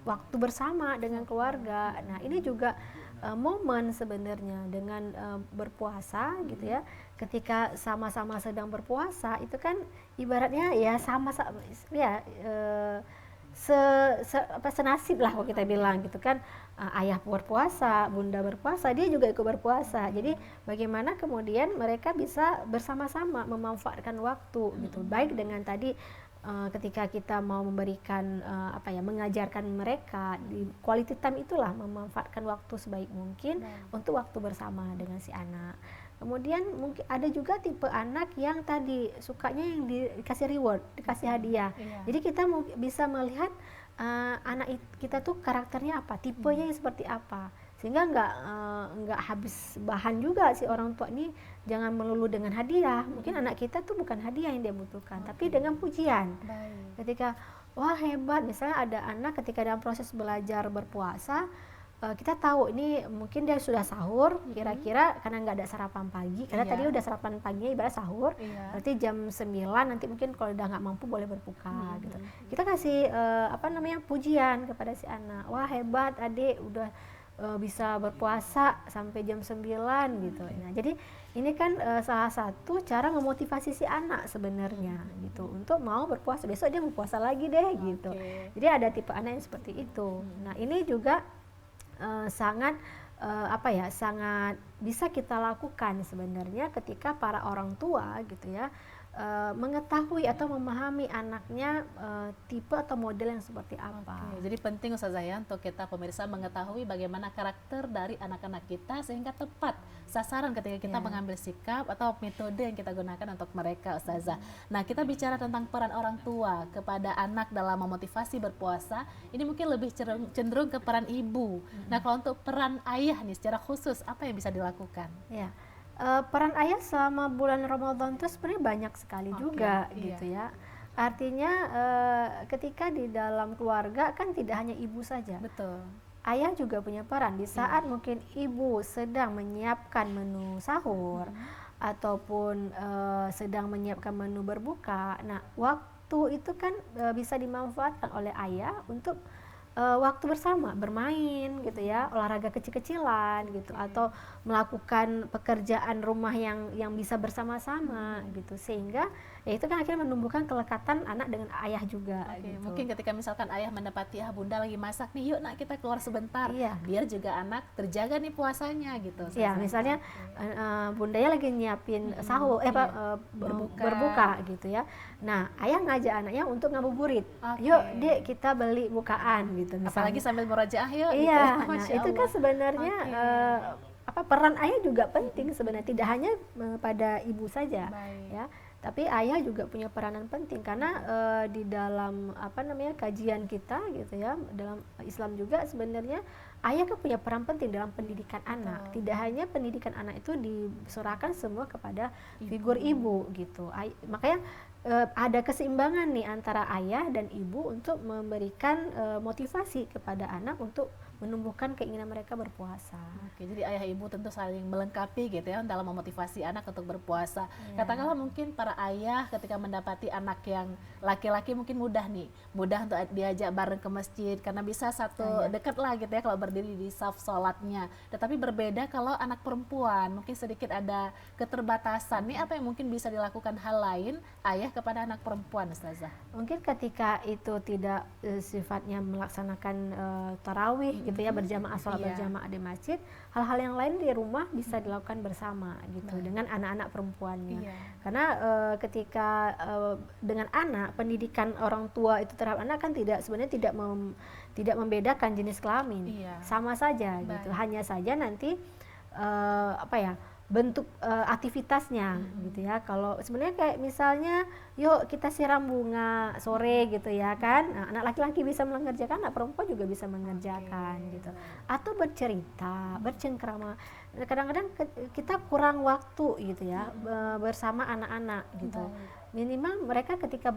waktu bersama dengan keluarga. Nah ini juga momen sebenarnya dengan berpuasa gitu ya. Ketika sama-sama sedang berpuasa itu kan ibaratnya ya sama-sama ya senasib lah kalau kita bilang gitu kan. Ayah berpuasa, bunda berpuasa, dia juga ikut berpuasa. Jadi bagaimana kemudian mereka bisa bersama-sama memanfaatkan waktu gitu. Baik dengan tadi ketika kita mau memberikan mengajarkan mereka di quality time, itulah memanfaatkan waktu sebaik mungkin untuk waktu bersama dengan si anak. Kemudian mungkin ada juga tipe anak yang tadi sukanya yang dikasih reward, dikasih hadiah. Jadi kita bisa melihat anak kita tuh karakternya apa, tipenya yang seperti apa, sehingga nggak habis bahan juga si orang tua ini. Jangan melulu dengan hadiah. Mungkin anak kita tuh bukan hadiah yang dia butuhkan, tapi dengan pujian. Ketika wah hebat, misalnya ada anak ketika dalam proses belajar berpuasa, kita tahu ini mungkin dia sudah sahur, kira-kira karena nggak ada sarapan pagi, karena tadi udah sarapan paginya ibarat sahur, berarti jam 9 nanti mungkin kalau udah nggak mampu boleh berbuka gitu. Kita kasih pujian kepada si anak, wah hebat adik udah bisa berpuasa sampai jam 9 gitu. Nah, jadi ini kan salah satu cara memotivasi si anak sebenarnya gitu untuk mau berpuasa, besok dia mau puasa lagi deh gitu. Jadi ada tipe anak yang seperti itu. Nah, ini juga sangat sangat bisa kita lakukan sebenarnya ketika para orang tua gitu ya mengetahui atau memahami anaknya tipe atau model yang seperti apa. Jadi penting Ustazah ya untuk kita pemirsa mengetahui bagaimana karakter dari anak-anak kita sehingga tepat sasaran ketika kita mengambil sikap atau metode yang kita gunakan untuk mereka, Ustazah. Nah, kita bicara tentang peran orang tua kepada anak dalam memotivasi berpuasa, ini mungkin lebih cenderung ke peran ibu. Nah, kalau untuk peran ayah nih secara khusus apa yang bisa dilakukan? Ya. Peran ayah selama bulan Ramadan itu sebenarnya banyak sekali juga gitu ya. Artinya ketika di dalam keluarga kan tidak hanya ibu saja. Betul. Ayah juga punya peran di saat mungkin ibu sedang menyiapkan menu sahur ataupun sedang menyiapkan menu berbuka. Nah, waktu itu kan bisa dimanfaatkan oleh ayah untuk waktu bersama, bermain gitu ya, olahraga kecil-kecilan gitu, atau melakukan pekerjaan rumah yang bisa bersama-sama gitu, sehingga ya itu kan akhirnya menumbuhkan kelekatan anak dengan ayah juga gitu. Mungkin ketika misalkan ayah mendapati bunda lagi masak nih, yuk nak kita keluar sebentar, biar juga anak terjaga nih puasanya gitu. Iya, misalnya bundanya lagi nyiapin sahur berbuka gitu ya. Nah, ayah ngajak anaknya untuk ngabuburit. Yuk dek kita beli bukaan gitu misalnya. Apalagi sambil murojaah yuk. Iya, gitu. nah itu kan sebenarnya peran ayah juga penting sebenarnya, tidak hanya pada ibu saja ya. Tapi ayah juga punya peranan penting karena di dalam kajian kita gitu ya, dalam Islam juga sebenarnya ayah kan punya peran penting dalam pendidikan anak. Tidak hanya pendidikan anak itu diserahkan semua kepada figur ibu gitu. Makanya ada keseimbangan nih antara ayah dan ibu untuk memberikan motivasi kepada anak untuk menumbuhkan keinginan mereka berpuasa. Jadi ayah ibu tentu saling melengkapi gitu ya dalam memotivasi anak untuk berpuasa. Katakanlah mungkin para ayah ketika mendapati anak yang laki-laki mungkin mudah untuk diajak bareng ke masjid karena bisa satu dekat lah gitu ya kalau berdiri di saf sholatnya. Tetapi berbeda kalau anak perempuan mungkin sedikit ada keterbatasan. Ini apa yang mungkin bisa dilakukan hal lain ayah kepada anak perempuan, Ustazah? Mungkin ketika itu tidak sifatnya melaksanakan tarawih gitu ya, berjamaah, sholat berjamaah di masjid, hal-hal yang lain di rumah bisa dilakukan bersama gitu dengan anak-anak perempuannya. Karena ketika dengan anak, pendidikan orang tua itu terhadap anak kan sebenarnya tidak membedakan jenis kelamin, sama saja gitu. Hanya saja nanti bentuk aktivitasnya gitu ya. Kalau sebenarnya kayak misalnya yuk kita siram bunga sore gitu ya kan, nah, anak laki-laki bisa mengerjakan, anak perempuan juga bisa mengerjakan gitu, atau bercerita, bercengkrama. Kadang-kadang kita kurang waktu gitu ya bersama anak-anak gitu. Minimal mereka ketika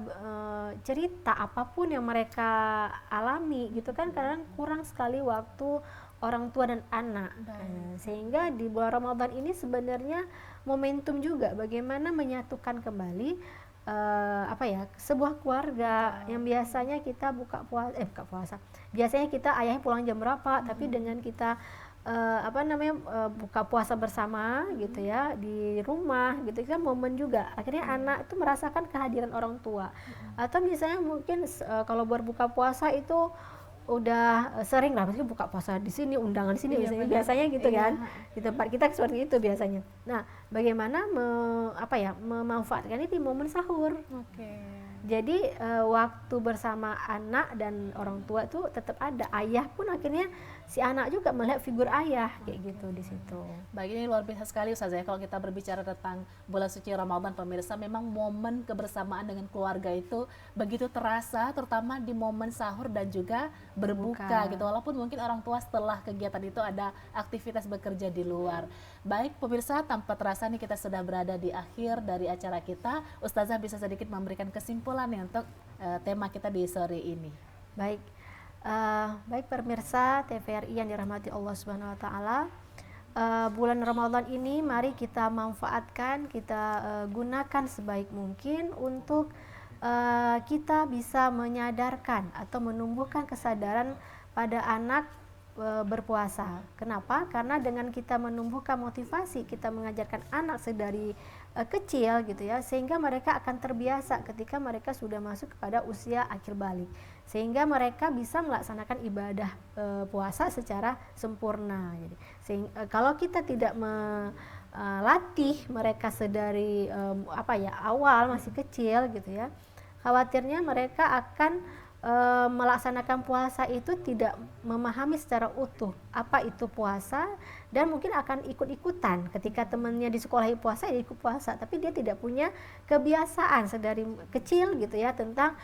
cerita apapun yang mereka alami gitu kan, kadang kurang sekali waktu orang tua dan anak. Sehingga di bulan Ramadan ini sebenarnya momentum juga bagaimana menyatukan kembali sebuah keluarga yang biasanya kita buka puasa. Biasanya kita ayahnya pulang jam berapa, tapi dengan kita buka puasa bersama gitu ya di rumah gitu kan, momen juga akhirnya anak itu merasakan kehadiran orang tua. Atau misalnya mungkin kalau berbuka puasa itu udah sering lah, mungkin buka puasa di sini, undangan di sini, biasanya gitu kan, di tempat kita seperti itu biasanya. Nah, bagaimana memanfaatkan ini di momen sahur. Jadi waktu bersama anak dan orang tua itu tetap ada. Ayah pun akhirnya si anak juga melihat figur ayah kayak gitu di situ. Baik, ini luar biasa sekali Ustazah. Kalau kita berbicara tentang bulan suci Ramadan, pemirsa, memang momen kebersamaan dengan keluarga itu begitu terasa, terutama di momen sahur dan juga berbuka gitu. Walaupun mungkin orang tua setelah kegiatan itu ada aktivitas bekerja di luar. Baik pemirsa, tanpa terasa nih kita sudah berada di akhir dari acara kita. Ustazah bisa sedikit memberikan kesimpulan nih untuk tema kita di sore ini. Baik. Baik pemirsa TVRI yang dirahmati Allah Subhanahu wa taala, bulan Ramadan ini mari kita manfaatkan, kita gunakan sebaik mungkin untuk kita bisa menyadarkan atau menumbuhkan kesadaran pada anak berpuasa. Kenapa? Karena dengan kita menumbuhkan motivasi, kita mengajarkan anak sedari kecil gitu ya, sehingga mereka akan terbiasa ketika mereka sudah masuk kepada usia akhir balik, sehingga mereka bisa melaksanakan ibadah puasa secara sempurna. Jadi kalau kita tidak melatih mereka sedari awal masih kecil gitu ya, khawatirnya mereka akan melaksanakan puasa itu tidak memahami secara utuh apa itu puasa, dan mungkin akan ikut-ikutan ketika temannya di sekolah puasa, ya ikut puasa, tapi dia tidak punya kebiasaan sedari kecil gitu ya tentang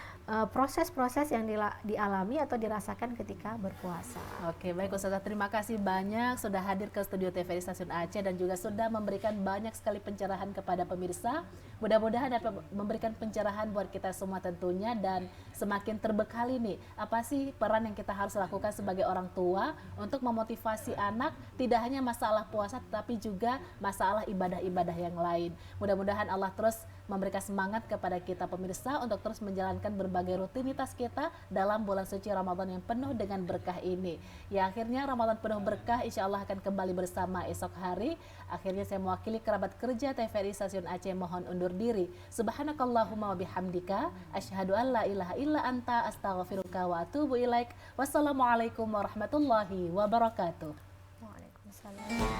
proses-proses yang dialami atau dirasakan ketika berpuasa. Oke, baik Ustazah, terima kasih banyak sudah hadir ke studio TVRI Stasiun Aceh dan juga sudah memberikan banyak sekali pencerahan kepada pemirsa. Mudah-mudahan dapat memberikan pencerahan buat kita semua tentunya, dan semakin terbekali nih apa sih peran yang kita harus lakukan sebagai orang tua untuk memotivasi anak, tidak hanya masalah puasa tetapi juga masalah ibadah-ibadah yang lain. Mudah-mudahan Allah terus memberikan semangat kepada kita pemirsa untuk terus menjalankan berbagai rutinitas kita dalam bulan suci Ramadan yang penuh dengan berkah ini. Ya, akhirnya Ramadan penuh berkah insya Allah akan kembali bersama esok hari. Akhirnya saya mewakili kerabat kerja TVRI Stasiun Aceh mohon undur diri. Subhanakallahumma wa bihamdika asyhadu an la ilaha illa anta astaghfiruka wa atubu ilaik. Wassalamualaikum warahmatullahi wabarakatuh. Waalaikumsalam.